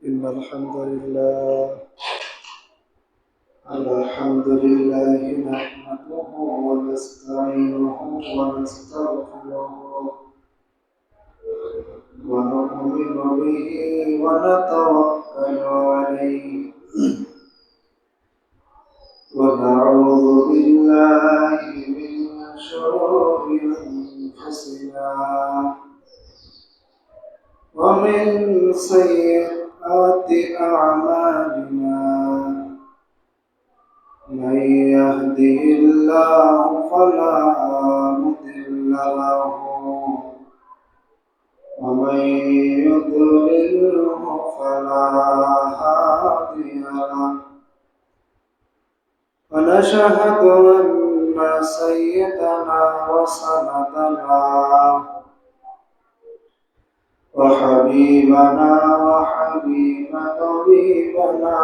إن الحمد لله نحمده ونستعينه ونستغفره ونؤمن به ونتوكل عليه ونعوذ بالله من شرور أنفسنا ومن سيئات أعمالنا من يهده الله فلا مضل له ومن يضلله فلا هادي له ونشهد أن سيدنا وسندنا وحبيبنا وحبيب طبيبنا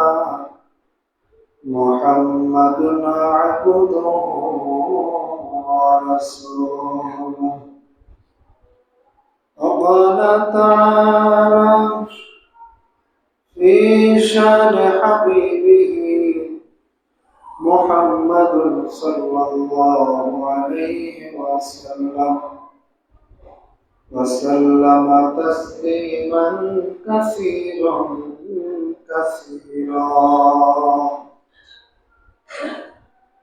محمد عبده ورسوله وقال تعالى في شان حبيبه محمد صلى الله عليه وسلم تسليما كثيرا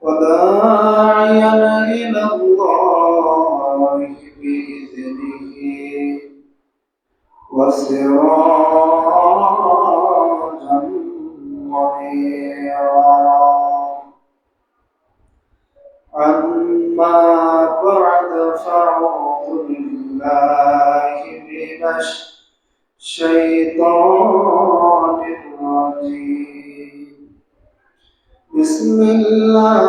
وداعيا إلى الله بإذنه وسراجا منيرا أما بعد فأعوذ بالله من الشيطان الرجيم بسم الله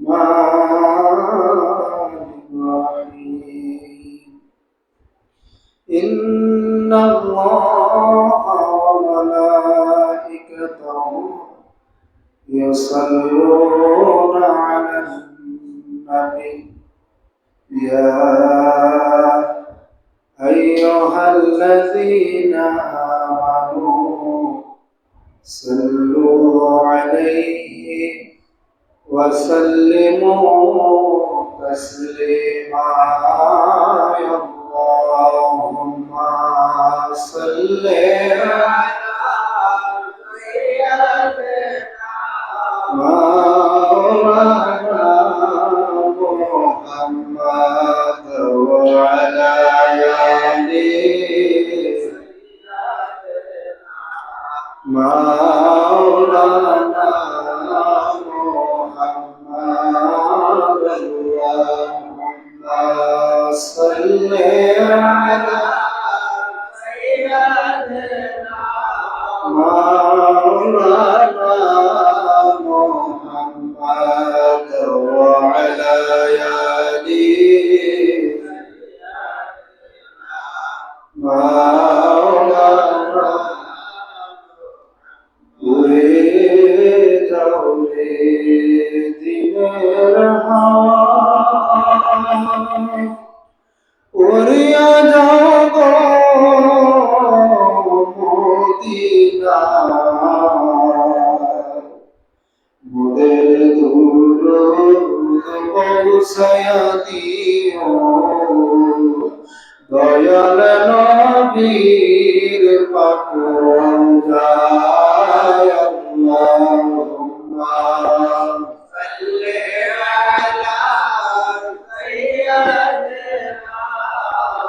الرحمن الرحيم إن الله وملائكته يصلون على النبي يا أيها الذين آمنوا صلوا عليه وسلموا تسليما اللهم صل مولانا محمد وعلى آله مولانا محمد اللهم صل على سيدنا مولانا محمد وعلى آله مولانا উড়িয়া যাও গো মদিনা মোদের দূর পৌঁছায়া দিও দয়াল নবীর পাক রওজায় আল্লাহুম্মা সাল্লি আলা সাইয়্যিদিনা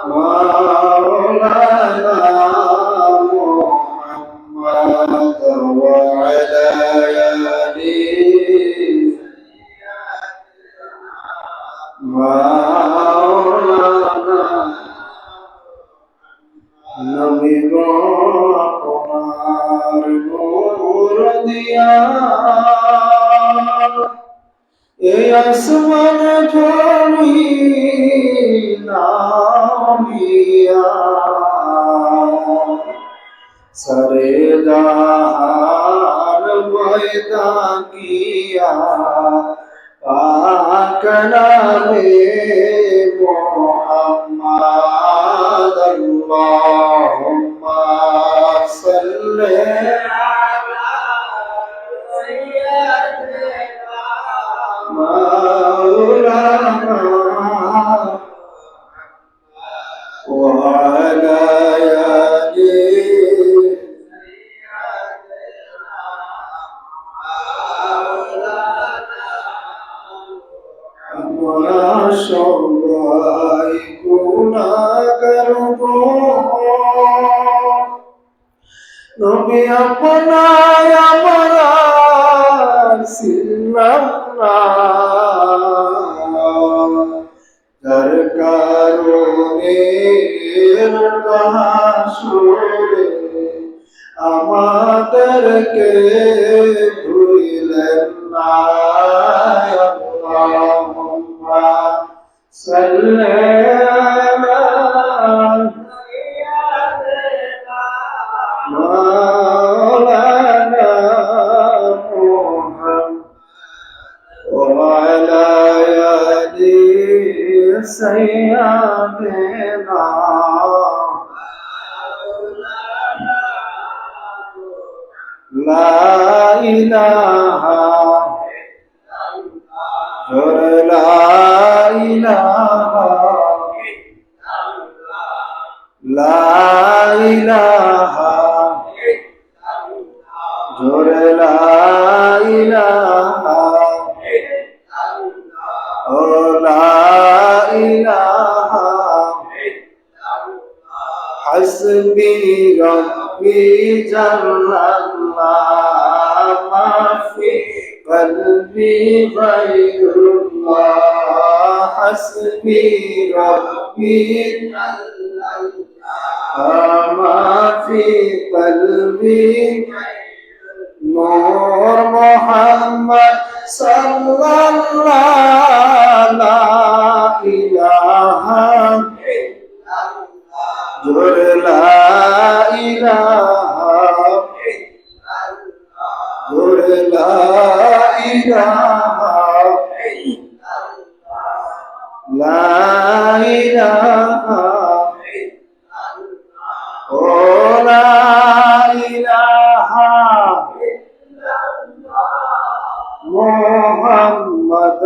মাওলানা মুহাম্মদ ওয়া আলা আলিহি মাওলানা নবী গো আপনার নূর দিয়া এই আসমান জমিন নামিয়া সরে জাহান বয়দা কিয়া পাক নামে মুহাম্মদ আল্লাহ আপনায় আমরা ছিলাম না, যার কারণে হাসরে আমাদেরকে ভুলিলেন না। আল্লাহুম্মা সাল্লি আলা মাওলানা মুহাম্মদ ওয়া আলা আলি সাইয়্যিদিনা লা ইলাহা লা ইলাহা লা ইলাহা জোরে লা ইলাহা ও লা ইলাহা হাসবি রব্বি জাল্লাল্লাহ মা ফি কলবি গায়রুল্লাহ হাসবি রব্বি মা ফি কলবি নূর মুহাম্মদ সাল্লাল্লাহু লা ইলাহা জোরে লা ইলাহা জোরে লা ইলাহা লা ইলাহা ও লা ইলাহা মুহাম্মদ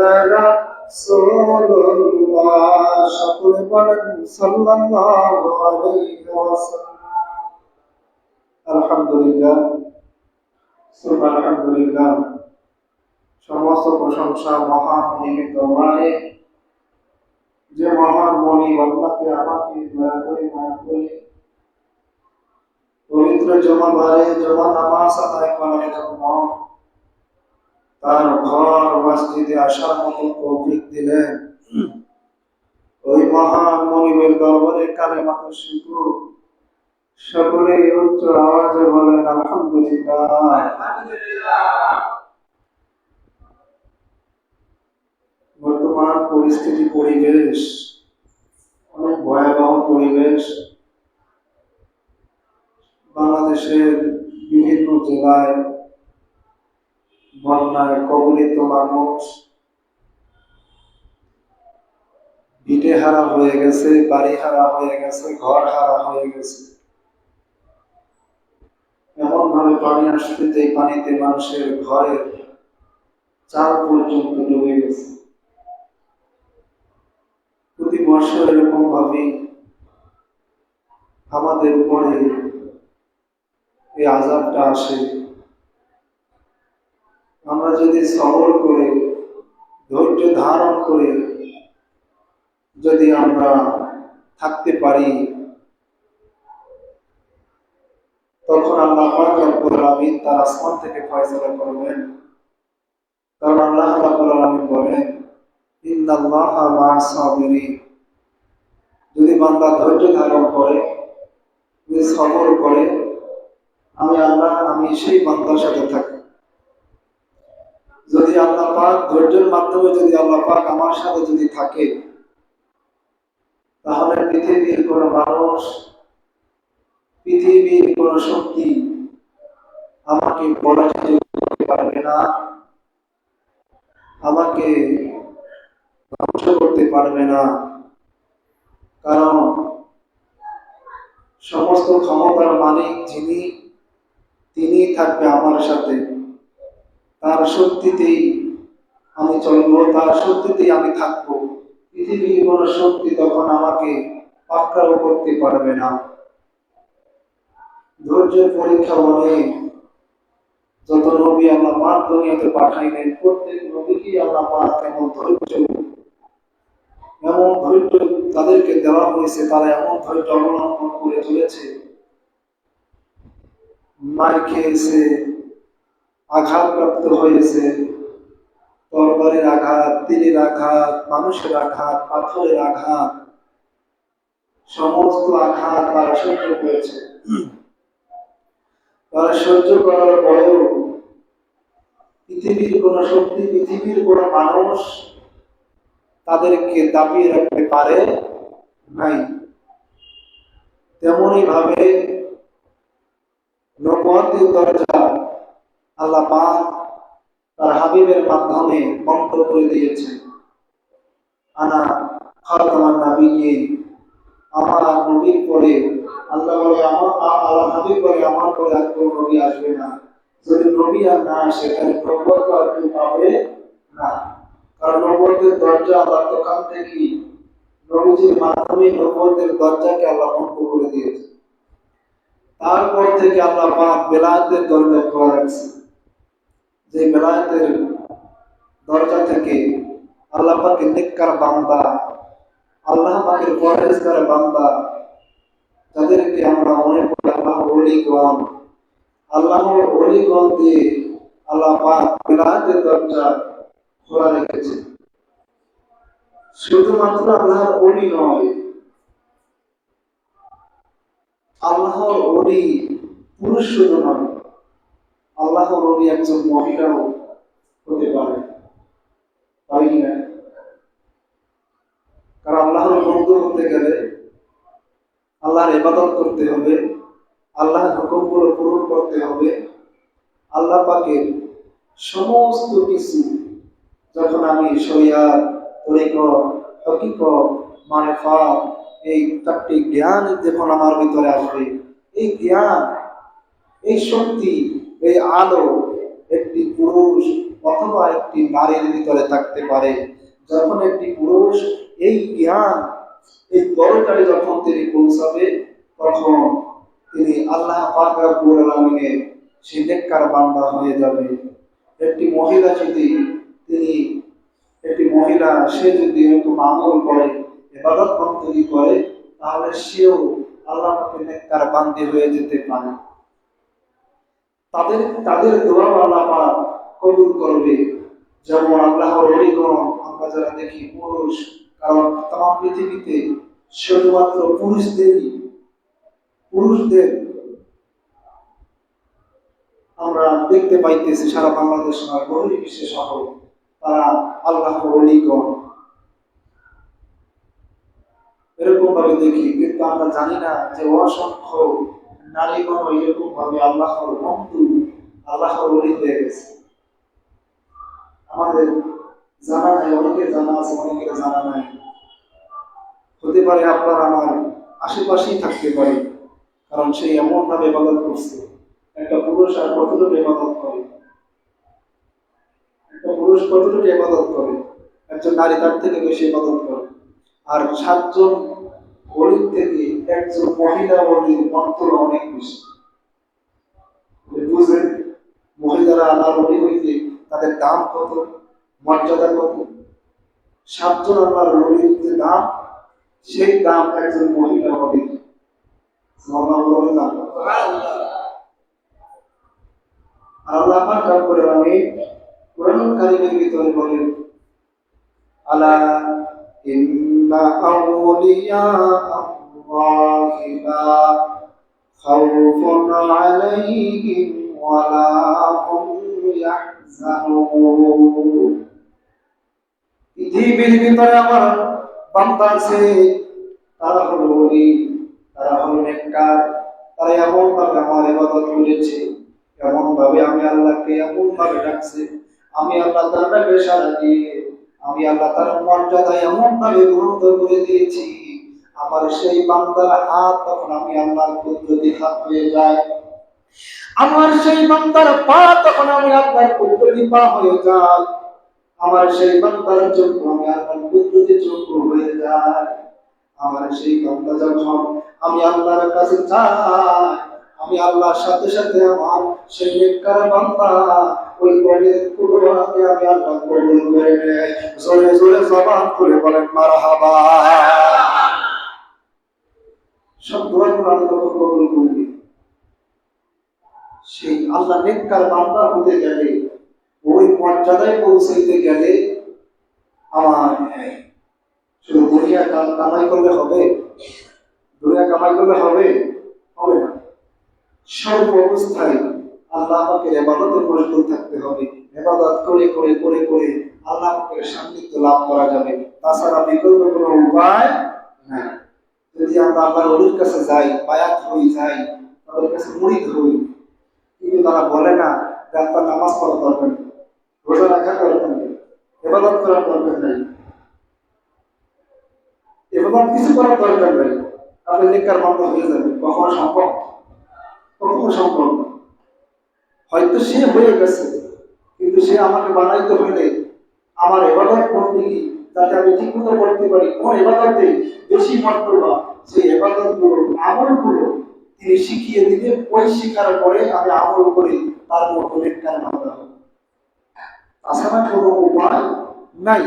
রাসূলুল্লাহ সকলে বলেন সাল্লাল্লাহু আলাইহি ওয়াসাল্লাম। আলহামদুলিল্লাহ সুবহানাল্লাহ, সমস্ত প্রশংসা মহান মনিবের দরবারে, যে মহান মনিব আল্লাহকে আমাকে দয়া করে পবিত্র জমাবারে জমা নামাজ আদায় করার জন্য তার ঘর মসজিদে আসার মতো তৌফিক দিলেন। ওই মহান মনিবের দরবারে কালেমাত শুকর সকলে উচ্চ আওয়াজে বলেন আলহামদুলিল্লাহ। বর্তমান পরিস্থিতি পরিবেশ অনেক ভয়াবহ পরিবেশ। বাংলাদেশের বিভিন্ন জেলায় বন্যায় কবলিত মানুষ ভিটে হারা হয়ে গেছে, বাড়ি হারা হয়ে গেছে, ঘর হারা হয়ে গেছে। এমন ভাবে পানি আসছে যে পানিতে মানুষের ঘরের চাল পর্যন্ত ডুবে গেছে। প্রতি বছর এরকম ভাবে আমাদের উপরে এই আযাবটা আসে। আমরা যদি সবর করে ধৈর্য ধারণ করে যদি আমরা থাকতে পারি, তখন আল্লাহ পাক রব্বুল আলামিন তার আসমান থেকে ফয়সালা করবেন। কারণ আল্লাহ রাব্বুল আলামিন বলেন ইন্নাল্লাহা মা'আস সাবিরিন। যদি বান্দা ধৈর্য ধারণ করে, যদি সবর করে, আমি সেই বান্দার সাথে থাকি। যদি আল্লাহ পাক ধৈর্যের মাধ্যমে যদি আল্লাহ পাক আমার সাথে যদি থাকে, তাহলে পৃথিবীর কোন মানুষ, পৃথিবীর কোন শক্তি আমাকে পরাজিত করতে পারবে না, আমাকে ধ্বংস করতে পারবে না। কারণ সমস্ত ক্ষমতার মালিক যিনি, তিনি থাকবে আমার সাথে। তার শক্তিতেই আমি চলবো, তার শক্তিতেই আমি থাকবো। পৃথিবীর কোন শক্তি তখন আমাকে পাকড়াও করতে পারবে না। ধৈর্যের পরীক্ষা অনেক। যত নবী আল্লাহ পাক দুনিয়াতে পাঠাইলেন, প্রত্যেক নবীকেই আল্লাহ পাক এমন ধৈর্য তাদেরকে দেওয়া হয়েছে। তারা এমন ধৈর্য অবলম্বন করে চলেছে মার খেয়েছে, আঘাতপ্রাপ্ত হয়েছে, তরবারির আঘাত, তীরের আঘাত, মানুষের আঘাত, পাথরের আঘাত, সমস্ত আঘাত তারা সহ্য করেছে। তারা সহ্য করার পরেও পৃথিবীর কোন শক্তি, পৃথিবীর কোন মানুষ তাদেরকে দাবিয়ে রাখতে পারে নাই। তেমনি ভাবে নবুয়তের দরজা আল্লাহ পাক তার হাবিবের মাধ্যমে বন্ধ করে দিয়েছে। আনা খাতামান নাবিয়্যিন, আমার নবীর পরে আল্লাহ বলে, আল্লাহ হাবিব বলে আমার পরে আর কোনো নবী আসবে না। যদি নবী আর না আসে তাহলে নবুয়ত আর কেউ পাবে না। কারণ নবুয়তের দরজা আল্লাহ তখন থেকেই নবীজির মাধ্যমে নবুয়তের দরজাকে আল্লাহ বন্ধ করে দিয়েছে। তারপর থেকে আল্লাহ পাক বেলায়েতের দরজা খোলা রাখছে। যে বেলায়েতের দরজা থেকে আল্লাহ পাকের নেককার বান্দা, আল্লাহ পাকের পরহেজগার বান্দা, যাদেরকে আমরা মনে করি আল্লাহর ওলিগণ, আল্লাহর ওলিগণ দিয়ে আল্লাহ পাক বেলায়েতের দরজা খোলা রেখেছে। শুধুমাত্র আল্লাহর ওলি নয়, আল্লাহর ওলি পুরুষ শুধু নয়, আল্লাহর ওলি একজন মহিলাও হতে পারে, তাই না? কারণ আল্লাহর বন্ধু হতে গেলে আল্লাহর ইবাদত করতে হবে, আল্লাহর হুকুমগুলো পূরণ করতে হবে। আল্লাহ পাকের সমস্ত কিছু যখন আমি শরিয়াত, তরিকত, হকিকত, মারিফাত, এই চারটি জ্ঞান যখন আমার ভিতরে আসবে, এই জ্ঞান, এই শক্তি, এই আলো একটি পুরুষ অথবা একটি নারীর ভিতরে থাকতে পারে। যখন একটি পুরুষ এই জ্ঞান, এই দরজারে যখন তিনি পৌঁছাবে, তখন তিনি আল্লাহ পাক রব্বুল আলামিনের সেই নেককার বান্দা হয়ে যাবে। একটি মহিলা যদি সে যদি এরকম আমল করে, ইবাদত বন্দেগী করে, তাহলে সেও আল্লাহ পাকের নেককার বান্দী হয়ে যেতে পারে। তাদের দোয়া আল্লাহ পাক কবুল করবে। যেমন আল্লাহর ওলিগণ আমরা যারা দেখি পুরুষ, কারণ তাম পৃথিবীতে শুধুমাত্র পুরুষদের আমরা দেখতে পাইতেছি, সারা বাংলাদেশ নয়, বহির্বিশ্বে সহ তারা আল্লাহর ওলিগণ এরকম ভাবে দেখি। কিন্তু আমরা জানি না যে অসংখ্য নারীগণ এরকম ভাবে আল্লাহর বন্ধু, আল্লাহর ওলি হয়ে গেছে। আমাদের জানা নাই, অনেকের জানা আছে, অনেকের জানা নাই। হতে পারে আপনার আমার আশেপাশেই থাকতে পারে, কারণ সে এমন ভাবে ইবাদত করছে। একটা পুরুষ আর কতটুকু ইবাদত করে, একজন নারী তার থেকে বেশি ইবাদত করে। আর 7 জন ওলির থেকে একজন মহিলা ওলির মহত্ব অনেক বেশি। বুঝলেন, মহিলারা আল্লাহর ওলি হইতে তাদের দাম কত, মর্যাদা কত। 7 জন আল্লাহর ওলির যে দাম, সেই দাম একজন মহিলা ওলির। আল্লাহ পাক রব্বুল আলামিন কোরআন কারীমের ভিতরে বলেন, আলা ইন্না আউলিয়া আল্লাহি লা খাউফুন আলাইহিম ওয়া লা হুম ইয়াহজানুন। পৃথিবীর ভিতরে আমার বান্দা আছে, তারা হলো ওলি, তারা হলো নেককার, তারা এমন ভাবে আমার ইবাদত করেছে, এমন ভাবে আমি আল্লাহকে এমন ভাবে ডাকছে, আমি আল্লাহ তার ডাকে সাড়া দিয়ে, আমি আল্লাহ তার মর্যাদা এমন ভাবে গুরুত্ব করে দিয়েছি, আমার সেই বান্দার হাত তখন আমি আল্লাহর কুদরতি হাত হয়ে যায়, আমার সেই বান্দার পা তখন আমি আল্লাহর কুদরতি পা হয়ে যায়, আমার সেই বান্দার চোখ আমি আল্লাহর কুদরতি চোখ হয়ে যায়। আমার সেই বান্দা যখন আমি আল্লাহর কাছে যাই, আমি আল্লাহর সাথে সাথে আমার সেই নেককার বান্দা ওই বলে কুরবানকে আমি আল্লাহ কবুল করে নেই। জোরে জোরে জবান করে বলেন মারহাবা। সব দোয়া করে আল্লাহ কবুল করবে। আল্লাহ নেককার বান্দা হতে গেলে, ওই মর্যাদায় পৌঁছাইতে গেলে আমার শুধু দুনিয়া কামাই করলে হবে? দুনিয়া কামাই করলে হবে? হবে না। সর্ব অবস্থায় আল্লাহ পাকের ইবাদতে মশগুল থাকতে হবে। ইবাদত করে করে করে করে আল্লাহ পাকের সান্নিধ্য লাভ করা যাবে, তাছাড়া বিকল্প কোনো উপায় নাই। যদি আমরা আল্লাহর ওলির কাছে যাই, বায়াত হই, যাই, তাদের কাছে মুরিদ হই, কিন্তু তারা বলে না যে আপনার নামাজ পড়ার দরকার নেই, রোজা রাখার দরকার নেই, ইবাদত করার দরকার নেই, ইবাদত কিছু করার দরকার নেই, আপনি নেককার বান্দা হয়ে যাবেন। কখনো সম্ভব? কখনো সম্ভব না। হয়তো সে হয়ে গেছে, কিন্তু সে আমাকে বানাইতে হইলে আমার ইবাদত বন্দেগী যাতে আমি ঠিক মতো করতে পারি, কোন ইবাদতে বেশি মর্তবা, সেই ইবাদতগুলো, আমলগুলো তিনি শিখিয়ে দিলে, ওই শিখার পরে আমি আমল করি, তার মতো নেককার বান্দা হব। তাছাড়া কোনো উপায় নাই।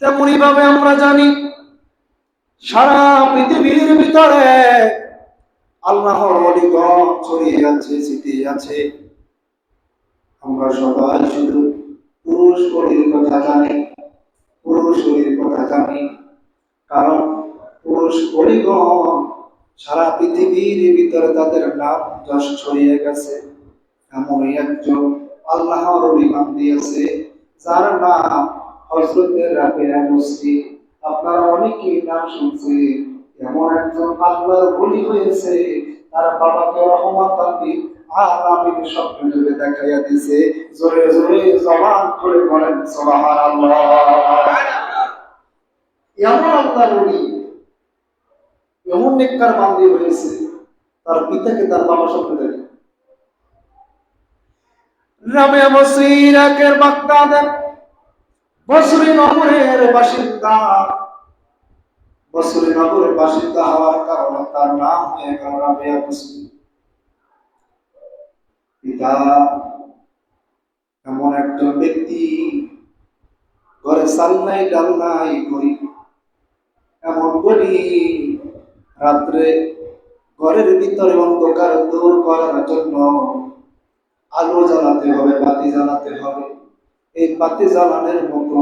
তেমনি ভাবে আমরা জানি সারা পৃথিবীর ভিতরে আল্লাহর ওলিগণ ছড়িয়ে আছে, ছিটিয়ে আছে। আমরা সবাই শুধু পুরুষ ওলির কথা জানি, পুরুষ ওলির কথা জানি, কারণ পুরুষ ওলিগণ সারা পৃথিবীর ভিতরে তাদের নাম যশ ছড়িয়ে গেছে। এমনই একজন আল্লাহর ওলি বান্দি আছে যার নাম হযরত রাবিয়া মুসরি। আপনারা অনেকেই নাম শুনছেন। এমন একজন আল্লাহর ওলি হয়েছে, তার বাবাকে রহমাতান লিল আলামিন স্বপ্নে যুগে দেখাইয়া দিয়েছে। জোরে জোরে জবান করে বলেন সুবহানাল্লাহ। এমন আল্লাহর ওলি, এমন নেককার বান্দি হয়েছে, তার পিতাকে তার বাবা স্বপ্নে দেখে। রাবিয়া মুসরি ইরাকের বাগদাদের বসরি নগরের বাসিন্দা। বসরি নগরের বাসিন্দা হওয়ার কারণে তার নাম হয়ে গেল রাবিয়া মুসরি। পিতা এমন একজন ব্যক্তি, ঘরে চাল নাই, ডাল নাই, গরিব। এমন গরিব, রাত্রে ঘরের ভিতরে অন্ধকার দূর করার জন্য আলো জ্বালাতে হবে, বাতি জ্বালাতে হবে। এই বাতি জ্বালানোর মতো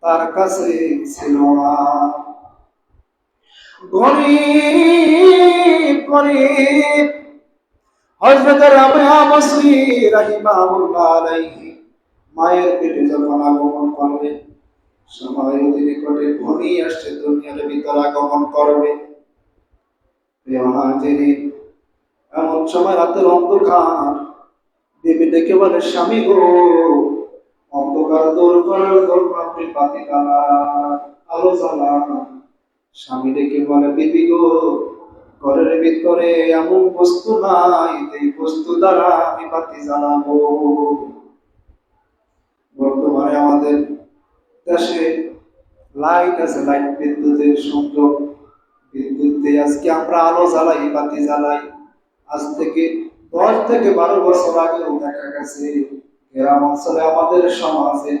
তার কাছে ছিল না। গরিব গরিব হযরত রাবিয়া মুসরি রাহিমাহুল্লাহ আলাইহি মায়ের পেটে যখন আগমন করবে, সময় অতি নিকটে ঘনিয়ে আসছে, দুনিয়ার ভিতর আগমন করবে। এমন সময় রাতের অন্ধকার, বিবি ডেকে বলে, স্বামী গো, অন্ধকার দূর করার জন্য আপনি বাতি জ্বালান, আলো জ্বালান। স্বামী ডেকে বলে, বিবি গো, ঘরের ভিতরে এমন বস্তু নাই এই বস্তু দ্বারা আমি বাতি জ্বালাবো। বর্তমানে আমাদের দেশে লাইট আছে, লাইট বিদ্যুতের সংযোগ, বিদ্যুৎ দিয়ে আজকে আমরা আলো জ্বালাই, বাতি জ্বালাই। আজ থেকে 10 থেকে 12 বছর আগেও দেখা গেছে গ্রাম অঞ্চলে আমাদের সমাজে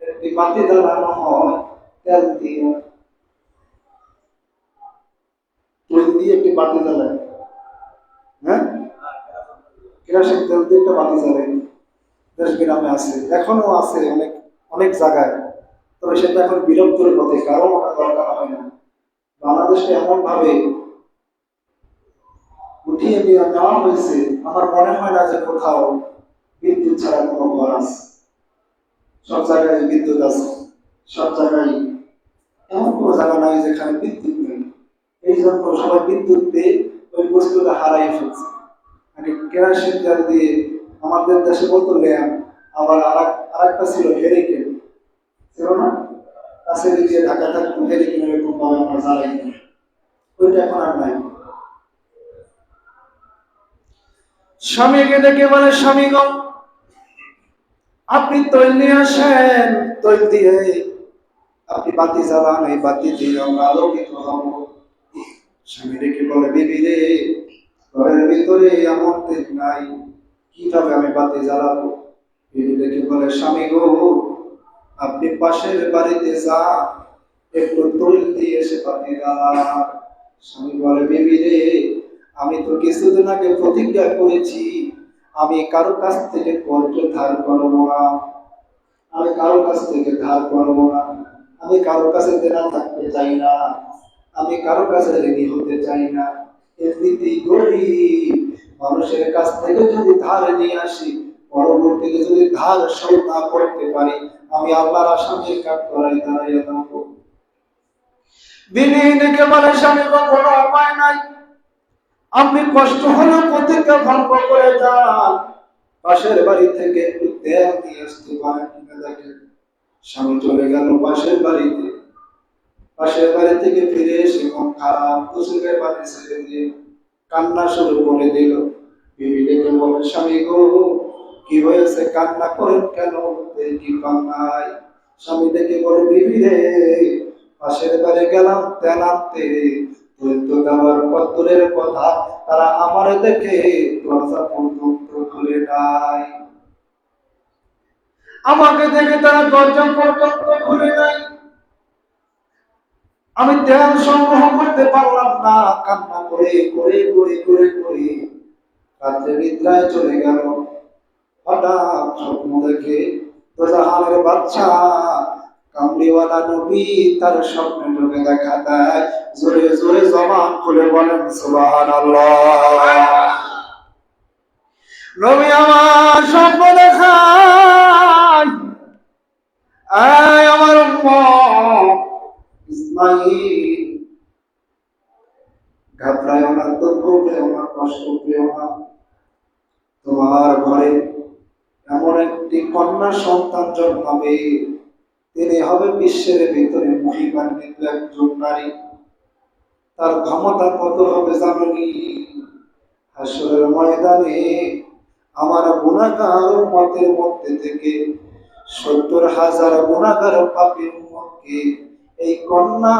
একটি বাতি জ্বালানো হয় তেল দিয়ে। তেল দিয়ে একটি বাতি জ্বালায়, হ্যাঁ, কেরোসিন তেল দিয়ে একটা বাতি জ্বালায়। দেশ গ্রামে আছে, এখনো আছে অনেক অনেক জায়গায়। তবে সেটা এখন বিলুপ্তির পথে, কারণ ওটা দরকার হয় না। বাংলাদেশে এমন ভাবে উঠিয়ে নেওয়া হয়েছে, আমার মনে হয় না যে কোথাও বিদ্যুৎ ছাড়া কোনো ঘর আছে। সব জায়গায় বিদ্যুৎ আছে, সব জায়গায়, এমন কোনো জায়গা নাই যেখানে বিদ্যুৎ নেই। এই জন্য সবাই বিদ্যুৎ পেয়ে ওই বস্তুটা হারাই ফেলছে। মানে কেরোসিন তেল দিয়ে আমাদের দেশে বলতো ল্যাম্প, আবার আরেকটা ছিল হেরিকেন, ছিল না? কাছে দিয়ে ঢাকা থাকতো, হেরিকেন এরকম ভাবে আমরা জ্বালাই, ওইটা এখন আর নাই। স্বামীকে ডেকে বলে, স্বামী গো, আপনি তৈল নিয়ে আসেন, তৈল দিয়ে আপনি বাতি জ্বালান, এই বাতি দিয়ে আমরা আলোকিত হব। স্বামী ডেকে বলে, বিবি রে, ঘরের ভিতরে এমন তেল নাই, কিভাবে আমি বাতি জ্বালাবো? বিবি ডেকে বলে, স্বামী গো, আপনি পাশের বাড়িতে যান, একটু তৈল দিয়ে এসে বাতি জ্বালান। স্বামী বলে, বিবি রে, আমি তো কিছুদিন আগে প্রতিজ্ঞা করেছি আমি কারো কাছ থেকে কর্জ ধার করবো না, আমি কারো কাছ থেকে ধার করবো না, আমি কারো কাছে দেনা থাকতে চাই না, আমি কারো কাছে ঋণী হতে চাই না। এমনিতেই গরিব মানুষের কাছ থেকে যদি ধার নিয়ে আসি, পরবর্তীতে যদি ধার শোধ না করতে পারি, আমি আল্লাহর আসামির কাঠ করাই দাঁড়াইয়া থাকবো। বিনি দেখে বলে স্বামী কোনো উপায় নাই, আপনি কষ্ট হলেও প্রতিজ্ঞা ভঙ্গ করে যান, পাশের বাড়ি থেকে একটু তেল নিয়ে আসতে পারেন কিনা দেখেন। স্বামী চলে গেল পাশের বাড়িতে, পাশের বাড়ি থেকে ফিরে এসে মন খারাপ, গোসলের পানি ছেড়ে দিয়ে কান্না শুরু করে দিল। বিবি ডেকে বলে স্বামী গো কি হয়েছে, কান্না করেন কেন, কি কান্নাই? স্বামী ডেকে বলে বিবি রে, পাশের বাড়ি গেলাম তেল আনতে, তেল তো দেওয়ার কত কথা, তারা আমার দেখে দরজা পর্যন্ত খুলে নাই, আমাকে দেখে তারা দরজা পর্যন্ত খুলে নাই, আমি তেল সংগ্রহ করতে পারলাম না, কান্না করে করে করে করে করে রাত্রে নিদ্রায় চলে গেল। হঠাৎ স্বপ্ন দেখে দোজাহানের বাচ্চা কামলিওয়ালা নবী তার স্বপ্নে ঢুকে দেখা দেয়। জোরে জোরে জবান খুলে বলেন সুবহানাল্লাহ। নবী আমার স্বপ্ন দেখায়, আমার উম্মত ইসমাঈল ঘাবড়ায়ও না, দুঃখ পেও না, কষ্ট পেও না, তোমার ঘরে এমন একটি কন্যা সন্তান জন্মাবে, তিনি হবে বিশ্বের ভিতরে মহিমান্বিত একজন নারী। তার ক্ষমতা কত হবে জানি? হাসরের ময়দানে আমার গুনাহগার উম্মতের মধ্যে থেকে ৭০,০০০ গুনাহগার পাপী উম্মতকে এই কন্যা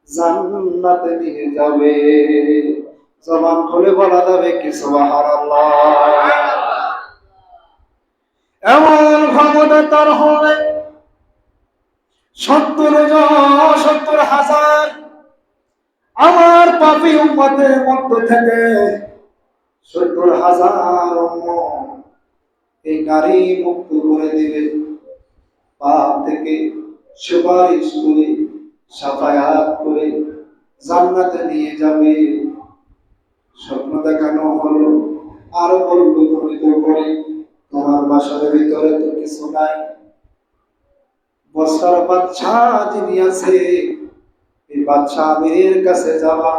জান্নাতে নিয়ে যাবে। জবান খুলে বলা যাবে কি সুবহানাল্লাহ। এমন ক্ষমতা তার হবে ৭০,০০০ আমার পাপী উম্মতের মধ্য থেকে ৭০,০০০ উম্মত এই নারী মুক্ত করে দিবে, পাপ থেকে সুপারিশ করে সাফায়াত করে জান্নাতে নিয়ে যাবে। স্বপ্ন দেখানো হলো, আরো বলবো করে তোমার বাসার ভিতরে তো কিছু নাই, বছর বাচ্চা যিনি আছে এই বাচ্চা আমিরের কাছে যাবা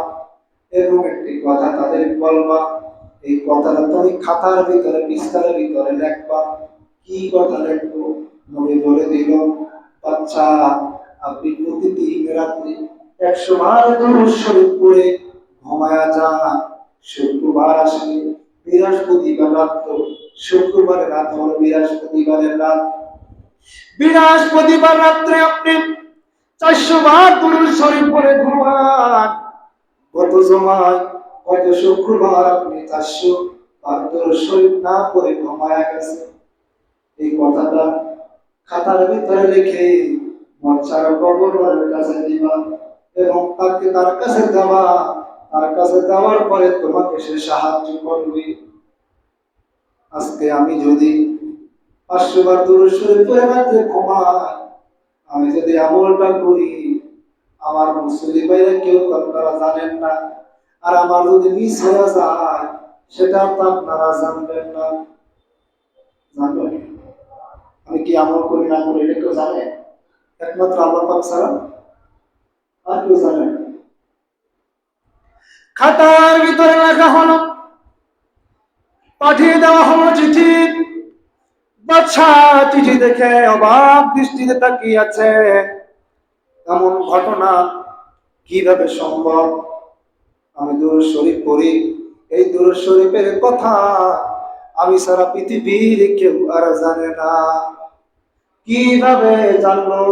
এবং একটি কথা তাদের বলবা, এই কথাটা তুমি খাতার ভিতরে বিস্তারের ভিতরে লিখবা। কি কথা লিখবো? নবী বলে দিল, বাচ্চা আপনি প্রতিদিন রাত্রি ১০০ বার দুরূদ শরীফ পড়ে ঘুমায়া যান। শুক্রবার আসলে বৃহস্পতিবার রাত, শুক্রবারের রাত হলো বৃহস্পতিবারের রাত, বৃহস্পতিবার রাত্রে আপনি ৪০০ বার দুরূদ শরীফ পড়ে ঘুমান। কত জমায় কত শুক্রবার আপনি ৪০০ বার দুরূদ শরীফ না পড়ে ঘুমায়া গেছে। এই কথাটা খাতার ভিতরে লিখে বাচ্চার কবরের কাছে দিবা এবং তাকে তার কাছে দেওয়া, তার কাছে দেওয়ার পরে তোমাকে সে সাহায্য করবে। আজকে আমি যদি ৫০০ বার দুরূদ শরীফ পড়ে রাতে ঘুমাই, আমি যদি আমলটা করি, আমার মুসলিম ভাইরা কেউ আপনারা জানেন না, আর আমার যদি মিস হয়ে যায় সেটা তো আপনারা জানবেন না। জানবেন আমি কি আমল করি না করি এটা কেউ জানে? একমাত্র আল্লাহ পাক ছাড়া আর কেউ জানে না। খাতার ভিতরে লেখা হলো, পাঠিয়ে দেওয়া হলো চিঠি। বাচ্চা চিঠি দেখে অবাক দৃষ্টিতে তাকিয়ে আছে। এমন ঘটনা কিভাবে সম্ভব? আমি দুরূদ শরীফ পড়ি, এই দুরূদ শরীফের কথা আমি সারা পৃথিবীর কেউ আর জানে না। কিভাবে জানলো?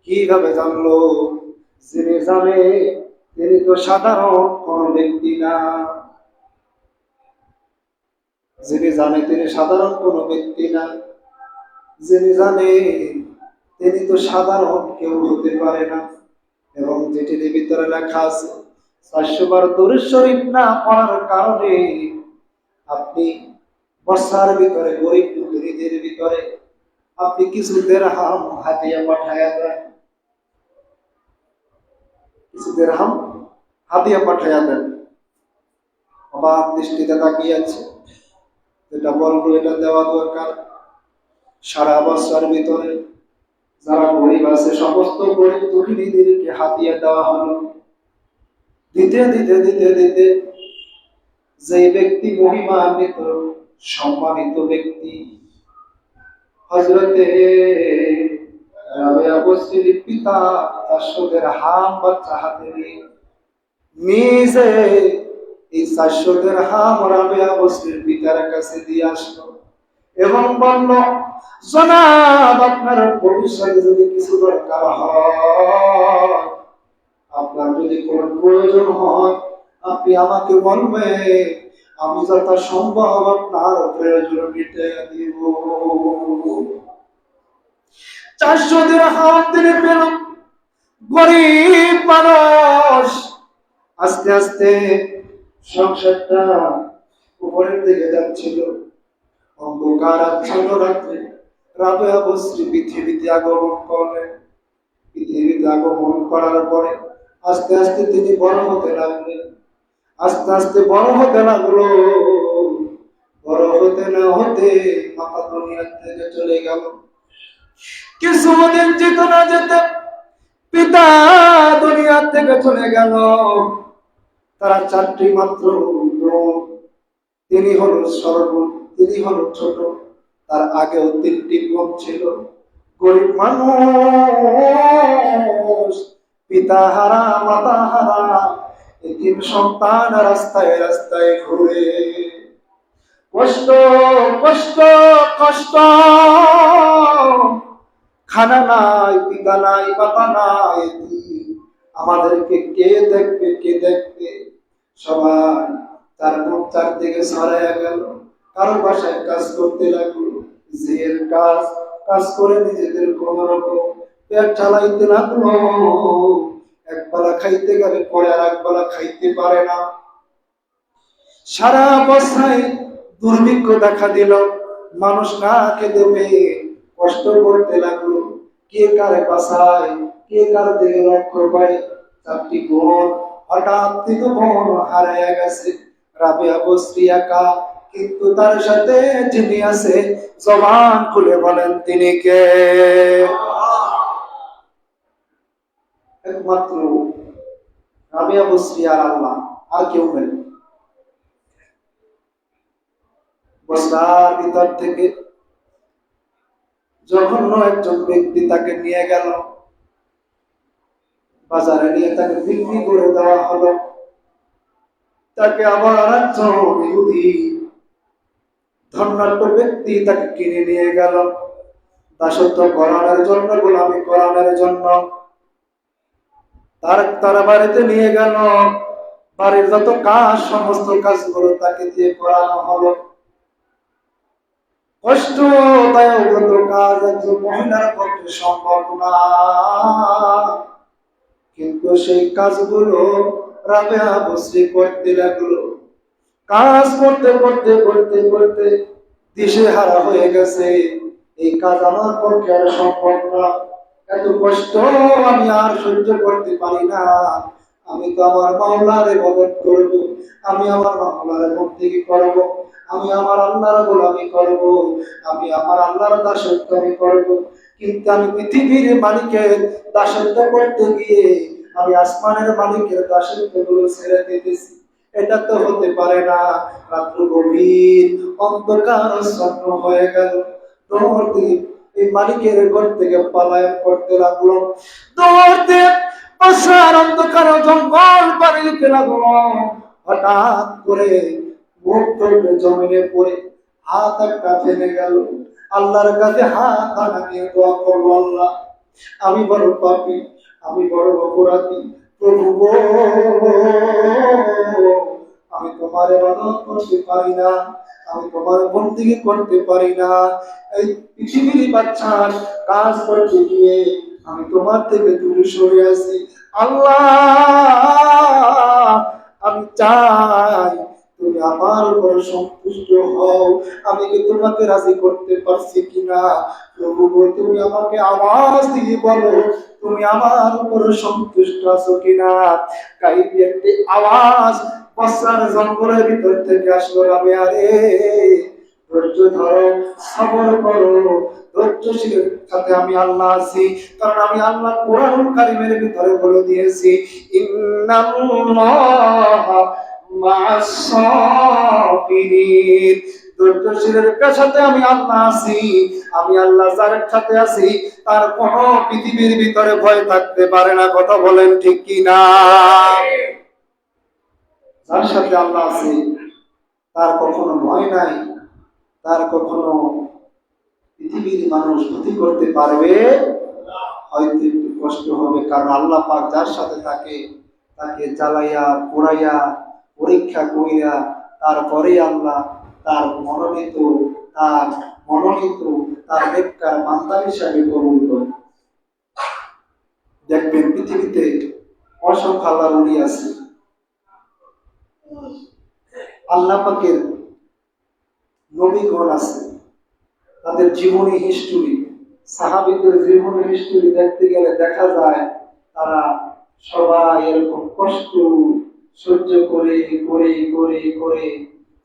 কিভাবে জানলো? যিনি জানে তিনি তো সাধারণ কোন ব্যক্তি না, যিনি জানে তিনি সাধারণ কোন ব্যক্তি না, যিনি জানে তিনি তো সাধারণ কেউ হতে পারে না। এবং যেটির ভিতরে লেখা আছে 400 বার দরুদ শরীফ না পড়ার কারণে আপনি বর্ষার ভিতরে গরিব দুঃখীদের ভিতরে আপনি কিছু দিরহাম হাদিয়া পাঠায়া দেন, কিছু দিরহাম হাদিয়া পাঠায়া দেন। অবাক দৃষ্টিতে তাকিয়ে আছে, যেটা বলবো এটা দেওয়া দরকার। সারা বছর ভিতরে যারা গরিব আছে সমস্ত গরিব দুঃখীদেরকে হাদিয়া দেওয়া হলো। দিতে দিতে দিতে দিতে যে ব্যক্তি মহিমান্বিত সম্মানিত ব্যক্তি হযরতে রাবেয়া বসরির পিতা 400 দিরহাম বাচ্চা হাতে নিয়ে নিজে এই 400 দিরহাম রাবেয়া বসরির পিতার কাছে দিয়ে আসলো এবং বলল, জনাব আপনার ভবিষ্যতে যদি কিছু দরকার হয়, আপনার যদি কোনো প্রয়োজন হয় আপনি আমাকে বলবেন, আমি যথাসম্ভব আপনার প্রয়োজন মিটিয়ে দিব। 400 দিরহাম তিনি পেল। গরিব মানুষ আস্তে আস্তে সংসারটা উপরের দিকে যাচ্ছিল। অন্ধকার আচ্ছন্ন রাত্রে রাবেয়া বসরি পৃথিবীতে আগমন করলেন। পৃথিবীতে আগমন করার পরে আস্তে আস্তে তিনি বড় হতে লাগলেন। আস্তে আস্তে বড় হতে লাগলো। বড় হতে না হতে মাতা দুনিয়া থেকে চলে গেল। কিছুদিন যেত না যেতে পিতা দুনিয়া থেকে চলে গেল। তারা 4টি মাত্র বোন। তিনি হলো তিনি হলো ছোট। তার আগেও 3টি বোন ছিল। গরিব মানুষ, পিতা হারা মাতা হারা, এতিম সন্তান রাস্তায় রাস্তায় ঘুরে। কষ্ট কষ্ট কষ্ট, খানা নাই, পিতা নাই, বাবা নাই, আমাদেরকে কে দেখবে কে দেখবে। সবাই তার মুখ চারদিকে ছড়াইয়া গেল। কারো বাসায় কাজ করতে লাগলো, নিজের কাজ কাজ করে নিজেদের কোন রকম পেট চালাইতে লাগলো। একবেলা খাইতে গেলে পরে আর একবেলা খাইতে পারে না। সারা অবস্থায় দুর্ভিক্ষ দেখা দিল। মানুষ না খেতে পেয়ে কষ্ট করতে লাগলো। কে কারে বাসায়, কে কার দিকে লক্ষ্য করে। 4টি বোন, হঠাৎ 3 বোন হারাইয়া গেছে। রাবেয়া বসরি একা, কিন্তু তার সাথে যিনি আছে জবান খুলে বলেন তিনি কে? একমাত্র রাবেয়া বসরি আর আল্লাহ, আর কেউ নেই। বস্তার ভিতর থেকে জঘন্য একজন ব্যক্তি তাকে নিয়ে গেল, বাজারে নিয়ে তাকে বিক্রি করে দেওয়া হলো। তাকে আবার একজন ইহুদি ধর্নাঢ্য ব্যক্তি তাকে কিনে নিয়ে গেল দাসত্ব করানোর জন্য, গোলামি করানোর জন্য। তারা বাড়িতে নিয়ে গেল। বাড়ির যত কাজ সমস্ত কাজগুলো তাকে দিয়ে করানো হলো। কষ্টদায়ক কাজ একজন মহিলার পক্ষে সম্ভব না, কিন্তু সেই কাজগুলো রাবেয়া বসরি করতে লাগলো। কাজ করতে করতে করতে করতে দিশেহারা হয়ে গেছে। এই কাজ আমার পক্ষে আর সম্ভব না, এত কষ্ট আমি আর সহ্য করতে পারি না। আমি তো আমার মাওলার ইবাদত করব, আমি আমার মাওলার বন্দেগী করব, আমি আমার আল্লাহর গোলামি করব, আমি আমার আল্লাহর দাসত্ব আমি করব। কিন্তু আমি পৃথিবীর মালিকের দাসত্ব করতে গিয়ে আমি আসমানের মালিকের দাসত্ব গুলো ছেড়ে দিতেছি। এটা তো হতে পারে না। রাত্র গভীর, অন্ধকার স্বপ্ন হয়ে গেল। দৌড়তে এই মালিকের ঘর থেকে পলায়ন করতে লাগলো। দৌড়তে পাশার অন্ধকার জঙ্গল পাড়ি দিতে লাগলো। হঠাৎ করে মুখ ধরে জমিনে পড়ে হাত একটা ফেলে গেল। আল্লাহর কাছে হাত নামিয়ে দোয়া করলো, আল্লাহ আমি বড় পাপী, আমি বড় অপরাধী, প্রভু গো, আমি তোমার ইবাদত করতে পারি না, আমি তোমার বন্দেগী করতে পারি না। এই পৃথিবীর বাচ্চার কাজ করতে গিয়ে আমি তোমার থেকে দূরে সরে আছি। আল্লাহ, আমি চাই তুমি আমার উপর সন্তুষ্ট হও। আমি কি তোমাকে রাজি করতে পারছি কিনা? প্রভু গো, তুমি আমাকে আওয়াজ দিয়ে বলো তুমি আমার উপর সন্তুষ্ট আছো কিনা। গাইবি একটি আওয়াজ বসার জঙ্গলের ভিতর থেকে আসলো, আমি আরে ধৈর্য ধরো, সবর করো, ধৈর্যশীলের সাথে আমি আল্লাহ আছি। কারণ আমি আল্লাহ কোরআন কারীমের ভিতরে বলে দিয়েছি, ইন্নাল্লাহা মা'আস সাবিরিন। ধৈর্যশীলের সাথে আমি আল্লাহ আছি। আমি আল্লাহ যার সাথে আছি তার কোনো পৃথিবীর ভিতরে ভয় থাকতে পারে না। কথা বলেন ঠিক কি না? যার সাথে আল্লাহ আছে তার কখনো ভয় নাই, তার কখনো পৃথিবীর মানুষ ক্ষতি করতে পারবে হয়তো একটু কষ্ট হবে, কারণ আল্লাহ পাক যার সাথে থাকে তাকে জ্বালাইয়া পোড়াইয়া পরীক্ষা করিয়া তারপরে আল্লাহ তার মনোনীত তার নেককার বান্দা হিসাবে কবুল করে। দেখবেন পৃথিবীতে অসংখ্য আল্লাহর ওলি আছে। আল্লাহ পাকের নবীগণ আছে, তাদের জীবনী হিস্টোরি, সাহাবীদের জীবনী হিস্টোরি দেখতে গেলে দেখা যায় তারা সবাই এরকম কষ্ট সহ্য করে করে করে করে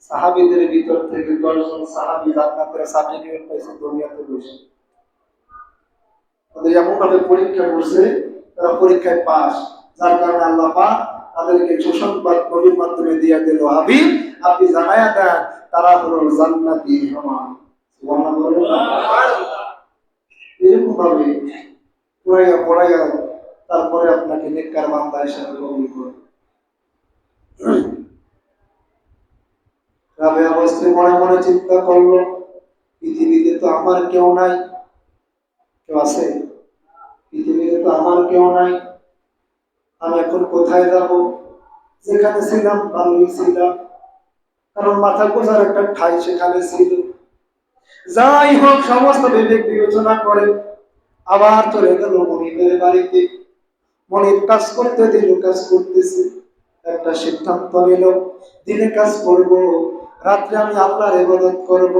সাহাবীদের ভিতর থেকে 10 জন সাহাবী জান্নাতের সার্টিফিকেট পাইছে দুনিয়াতে বসে। তাদের এমন ভাবে পরীক্ষা করছে, তারা পরীক্ষায় পাস, যার কারণে আল্লাহ পাক তাদেরকে সুসংবাদ নবীর মাধ্যমে দিয়ে দিল, হাবিব আপনি জানায়া দেন তারা হলো জান্নাতি সমান। এরকম ভাবে পড়াইয়া পড়াইয়া তারপরে আপনাকে নেককার বান্দা হিসেবে কবুল করে। রাবেয়া বস্ত্রী মনে মনে চিন্তা করলো, পৃথিবীতে তো আমার কেউ নাই। কেউ আছে? পৃথিবীতে তো আমার কেউ নাই, আমি এখন কোথায় যাব? যেখানে ছিলাম ভালোই ছিলাম, কারণ মাথা গোজার একটা ঠাই সেখানে ছিল। যাই হোক, সমস্ত বিবেক বিবেচনা করে আবার চলে গেল মনিবের বাড়িতে। মনিব কাজ করতে দিল, কাজ করতেছে। একটা সিদ্ধান্ত নিল, দিনে কাজ করব, রাত্রে আমি আল্লাহর ইবাদত করব।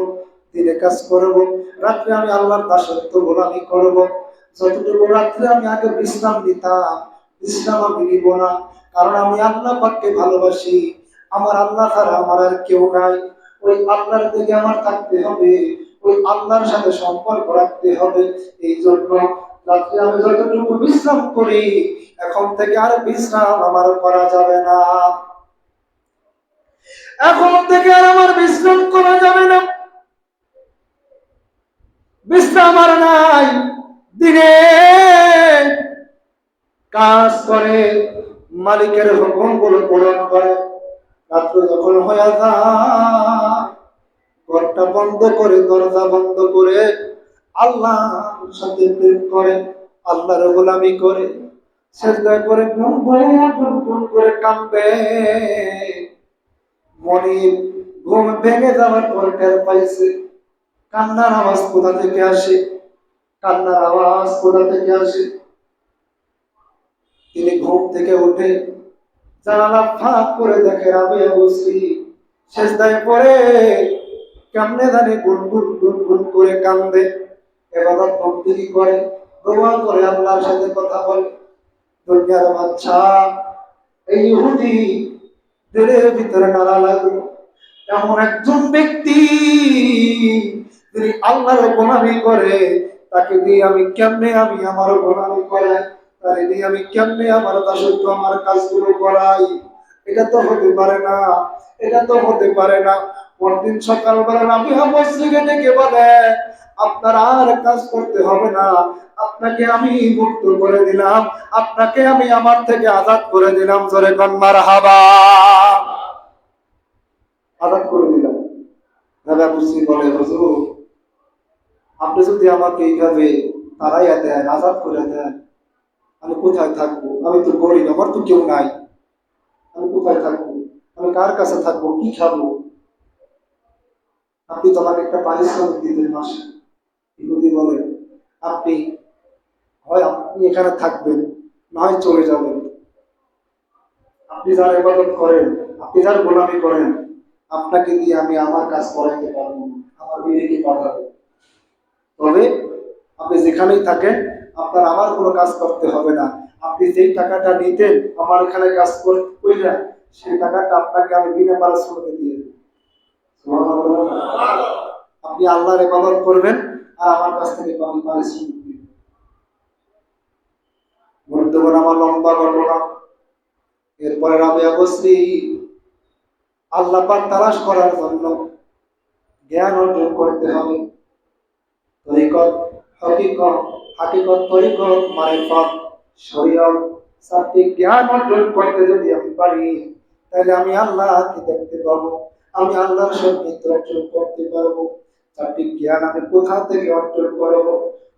দিনে কাজ করব, রাত্রে আমি আল্লাহর দাসত্ব গোলামি করব। যতটুকু রাত্রে আমি আগে বিশ্রাম নিতাম, বিশ্রাম আমি নিব না, কারণ আমি আল্লাহ পাককে ভালোবাসি। আমার আল্লাহ ছাড়া আমার আর কেউ নাই। ওই আল্লাহর দিকে আমার থাকতে হবে, ওই আল্লাহর সাথে সম্পর্ক রাখতে হবে। এই জন্য রাত্রে আমি যতটুকু বিশ্রাম করি, এখন থেকে আর বিশ্রাম আমার করা যাবে না। এখন থেকে আর আমার বিশ্রাম করা যাবে না, বিশ্রাম আর নাই। দিনে কাজ করে, মালিকের হুকুমগুলো পূরণ করে, রাত্র যখন হয়ে যায় ঘরটা বন্ধ করে, দরজা বন্ধ করে আল্লাহর সাথে প্রেম করে, আল্লাহর গোলামি করে, সেজদা করে গুন গুন করে কাঁদবে। মনিব ঘুম ভেঙে যাওয়ার পর টের পাইছে কান্নার আওয়াজ কোথা থেকে আসে, কান্নার আওয়াজ কোথা থেকে আসে। তিনি ঘুম থেকে উঠে জানালা ফাঁক করে দেখে রাবেয়া বস্ত্রী সেজদায় পড়ে কেমনে জানি গুন গুন গুন গুন করে কান্দে, ইবাদত বন্দেগী করে, দোয়া করে, আল্লাহর সাথে কথা বলে। দুনিয়ার বাদশা এই ইহুদি দিলের ভিতরে নাড়া লাগলো, এমন একজন ব্যক্তি যিনি আল্লাহর গোলামি করে, তাকে দিয়ে আমি কেমনে আমি আমার গোলামি করাই, তাকে দিয়ে আমি কেমনে আমার দাসত্ব আমার কাজগুলো করাই। এটা তো হতে পারে না, এটা তো হতে পারে না। পরদিন সকালবেলা রাবিয়া বস্ত্রীকে ডেকে বলে, আপনার আর কাজ করতে হবে না, আপনাকে আমি মুক্ত করে দিলাম, আপনাকে আমি আমার থেকে আজাদ করে দিলাম। জোরে কোন মারহাবা। আজাদ করে দিলাম। রাবিয়া বস্ত্রী বলে, হুজুর আপনি যদি আমাকে এইভাবে তাড়াইয়া দেন, আজাদ করে দেন, আমি কোথায় থাকবো? আমি তো গরিব, আমার তো কেউ নাই, আমি কোথায় থাকবো? আমি কার কাছে থাকবো? কি খাবো? আপনি তো আমাকে একটা পারিশ্রমিক দিতেন মাসে। ইহুদি বলে, আপনি হয় আপনি এখানে থাকবেন, নয় চলে যাবেন। আপনি যার ইবাদত করেন, আপনি যার গোলামি করেন, আপনাকে দিয়ে আমি আমার কাজ করাইতে পারবো না, আমার বিবেকে পাঠাবো। তবে আপনি যেখানেই থাকেন, আপনার আমার কোনো কাজ করতে হবে না। আপনি যেই টাকাটা নিতেন আমার এখানে কাজ কইরা, সেই টাকাটা আপনাকে আমি বিনা পারিশ্রমিকে দিয়ে দেব। আপনি আল্লাহর ইবাদত করবেন আর আমার কাছ থেকে আমি পারিশ্রমিক নিব। বর্তমান আমার লম্বা ঘটনা। এরপরে রাবিয়া বসরি আল্লাহ পাক তালাশ করার জন্য জ্ঞান অর্জন করতে হবে। তরিকত, হকিকত, হাকিকত, তরিকত, মারিফত, শরীয়ত, সাত্বিক জ্ঞান অর্জন করতে যদি আমি পারি, তাহলে আমি আল্লাহকে দেখতে পাবো, আমি আল্লাহর সান্নিধ্য অর্জন করতে পারবো। সাত্বিক জ্ঞান আমি কোথা থেকে অর্জন করবো?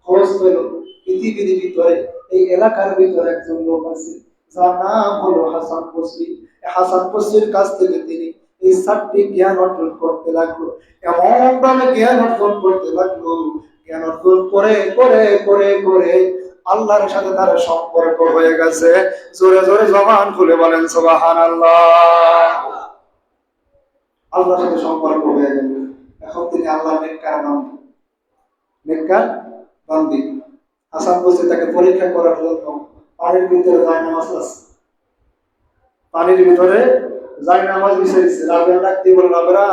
খোঁজ পেল পৃথিবীর ভিতরে, এই এলাকার ভিতরে একজন লোক আছে যার নাম হলো হাসান বসরি। হাসান বসরির কাছ থেকে তিনি এই সাত্বিক জ্ঞান অর্জন করতে লাগলো। এমন ভাবে জ্ঞান অর্জন করতে লাগলো, জ্ঞান অর্জন করে করে করে করে আল্লাহর সাথে তার সম্পর্ক হয়ে গেছে। জোরে জোরে জবান খুলে বলেন সুবহানাল্লাহ। আল্লাহর সাথে সম্পর্ক হয়ে গেল। এখন তিনি আল্লাহ নেককার বান্দা, নেককার বান্দি। হাসান বসরি তাকে পরীক্ষা করার জন্য পানির ভিতরে জায়নামাজ আছে, পানির ভিতরে জায়নামাজ বিছাইছে। রাবেয়া ডাকতে বলে, রাবেরা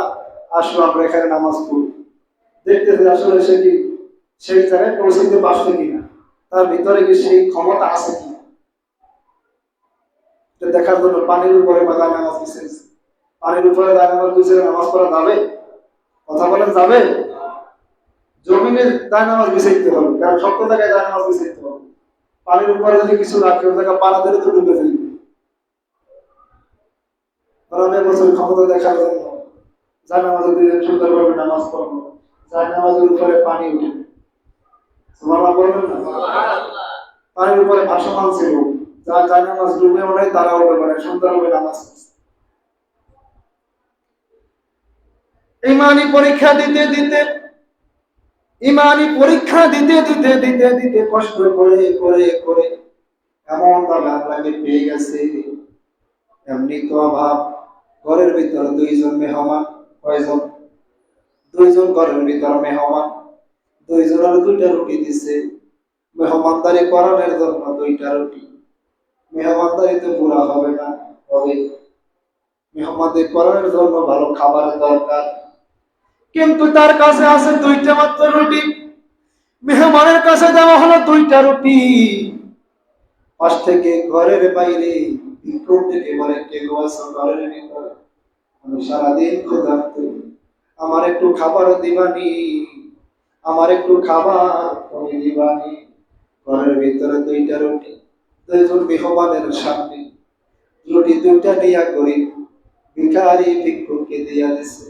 আসো আমরা এখানে নামাজ পড়ি। দেখতেছে আসলে সে কি সেই জায়গায় পৌঁছতে পারছে কিনা, তার ভিতরে কি সেই ক্ষমতা আছে কিনা, দেখার জন্য পানির উপরে জায়নামাজ বিছাইছে। পানির উপরে জায়নামাজ বিছিয়ে নামাজ পড়া যাবে? কথা বলেন, যাবে? জমিনের জায়নামাজ বিছাইতে হবে, কারণ শক্ত জায়গায় জায়নামাজ বিছাইতে হবে। পানির উপরে যদি কিছু রাখে, ওই জায়গা পাড়া ধরে তো ডুবে ফেলবে। বছর ক্ষমতা দেখার জন্য জায়নামাজে দিয়ে সুন্দরভাবে নামাজ পড়বো, জায়নামাজের উপরে পানি উঠে, সুবহানাল্লাহ বলবেন না? পানির উপরে ভাসমান ছিল, যারা জায়নামাজ ডুবে ওঠে তারা উঠে পড়ে সুন্দরভাবে নামাজ পড়ছে। ইমানি পরীক্ষা দিতে দিতে, ইমানি পরীক্ষা দিতে দিতে দিতে দিতে কষ্ট করে করে করে এমন ভাবে আল্লাহকে পেয়ে গেছে। এমনি তো অভাব, ঘরের ভিতর দুইজন মেহমান। কয়জন? দুইজন ঘরের ভিতর মেহমান। দুইজনের দুইটা রুটি দিছে, মেহমানদারি করানোর জন্য দুইটা রুটি। মেহমানদারি তো পুরা হবে না, হবে মেহমানদারি করানোর জন্য ভালো খাবারের দরকার, কিন্তু তার কাছে আছে দুইটা মাত্র রুটি। মেহমানের কাছে দেওয়া হলো দুইটা রুটি। পাশ থেকে ঘরের বাইরে বিক্রম থেকে বলে, কে গো আছো ঘরের ভিতরে? আমি সারাদিন ক্ষুধার্ত, আমার একটু খাবার দিবানি, আমার একটু খাবার তুমি দিবানি। ঘরের ভিতরে দুইটা রুটি, দুইজন মেহমানের সামনে রুটি দুইটা নিয়া করি ভিখারি ভিক্ষুককে দিয়া দিছে।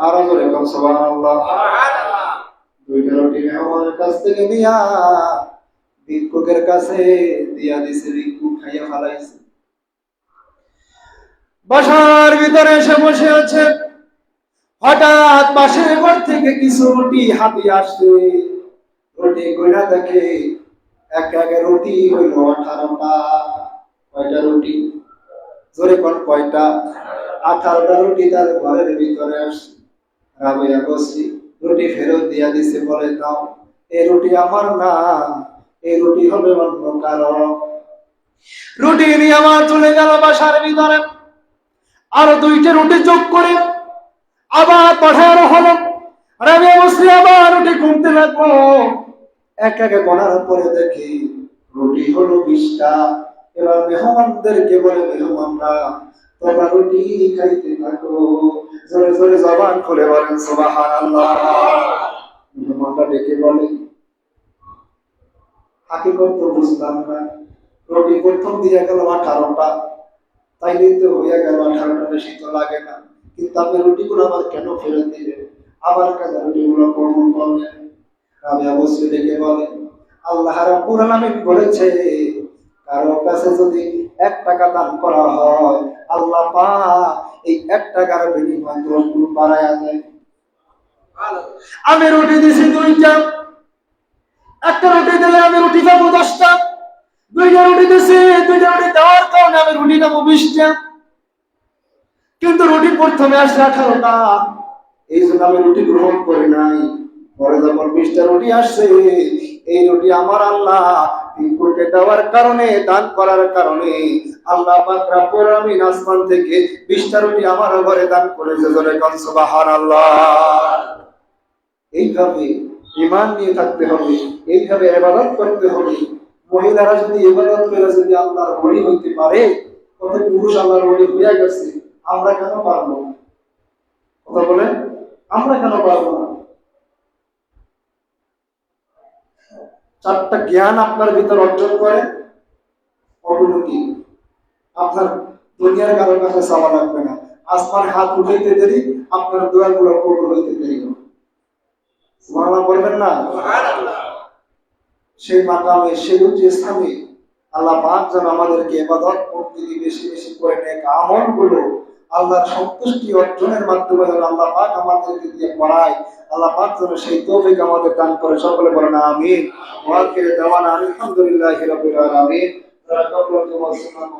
আরো করে কম সুবহানাল্লাহ। দুইটা রুটি মেহমানের কাছ থেকে নিয়া ভিক্ষুকের কাছে দিয়া দিছে, ভিক্ষুক খাইয়া ফেলাইছে। বাসার ভিতরে এসে বসে আছে, হঠাৎ পাশের ঘর থেকে কিছু রুটি হাতে আসছে। রুটি গোনা দেখে এক এক রুটি হইল 18টা। কয়টা রুটি? জোরে কোন কয়টা? 18টা রুটি তার ঘরের ভিতরে আসছে। রাবেয়া বসরি রুটি ফেরত দিয়া দিছে, বলে দাও, এই রুটি আমার না, এই রুটি হবে অন্য কারো। রুটি নিয়ে আমার চলে গেল বাসার ভিতরে, আরো দুইটা রুটি যোগ করে আবার পাঠানো হলো। রাবেয়া বসরি আবার রুটি গুনতে লাগলো। এক এক গণার পরে দেখি রুটি হলো 20টা। এবার মেহমানদেরকে বলে, মেহমানরা তোমরা রুটি খাইতে থাকো। জোরে জোরে জবান খুলে বলেন সুবহানাল্লাহ। মেহমানরা ডেকে বলে, হাকিকত তো বুঝলাম না, রুটি প্রথম দিয়ে গেল 18টা, তাইলে তো হয়ে গেল 18টা, বেশি তো লাগে না, কিন্তু আপনি রুটিগুলো আবার কেন ফেরত দিলেন? আবার কেন রুটিগুলো গ্রহণ করলেন? রাবেয়া বসরি ডেকে বলে, আল্লাহ রাব্বুল আলামিন বলেছে, কারো কাছে যদি 1 টাকা দান করা হয়, আল্লাহ পাক এই 1 টাকার বিনিময়ে 10 গুণ বাড়ায়া দেয়। আমি রুটি দিছি 2টা, একটা রুটি দিলে আমি রুটি পাবো 10টা, দুইটা রুটি দিছি, দুইটা রুটি দেওয়ার কারণে আমি রুটি নেবো 20টা। কিন্তু রুটি প্রথমে আসছে 18টা, এই জন্য আমি রুটি গ্রহণ করি নাই। পরে যখন 20টা রুটি আসছে, এই রুটি আমার আল্লাহ ভিক্ষুকে দেওয়ার কারণে, দান করার কারণে আল্লাহ পাক রব্বুল আলামিন আসমান থেকে 20টা রুটি আমার ঘরে দান করেছে। জোরে কোন সুবহানাল্লাহ। এইভাবে ঈমান নিয়ে থাকতে হবে, এইভাবে ইবাদত করতে হবে। মহিলারা যদি ইবাদত করে যদি আল্লাহর ওলি হইতে পারে, কত পুরুষ আল্লাহর ওলি হইয়া গেছে, আমরা কেন পারবো না? কথা বলেন, আমরা কেন পারবো না? 4টা জ্ঞান আপনার ভিতর অর্জন করে, অবনতি আপনার দুনিয়ার কারোর কাছে চাওয়া লাগবে না। আসমান হাত উঠাইতে দেরি, আপনার দোয়াগুলো কবুল হইতে দেরি হবে। সুবহানাল্লাহ বলবেন না? সেই মাকামে, সেই উচ্চ স্থানে আল্লাহ পাক যেন আমাদেরকে ইবাদত করতে বেশি বেশি করে নেক আমলগুলো আল্লাহর সন্তুষ্টি অর্জনের মাধ্যমে যেন আল্লাহ পাক আমাদেরকে দিয়ে করায়। আল্লাহ পাক যেন সেই তৌফিক আমাদের দান করে। সকলে বলেন আমিন। ওয়া আখিরু দাওয়ানা আলহামদুলিল্লাহি রাব্বিল আলামিন। তাকাব্বাল সুন্নাহ।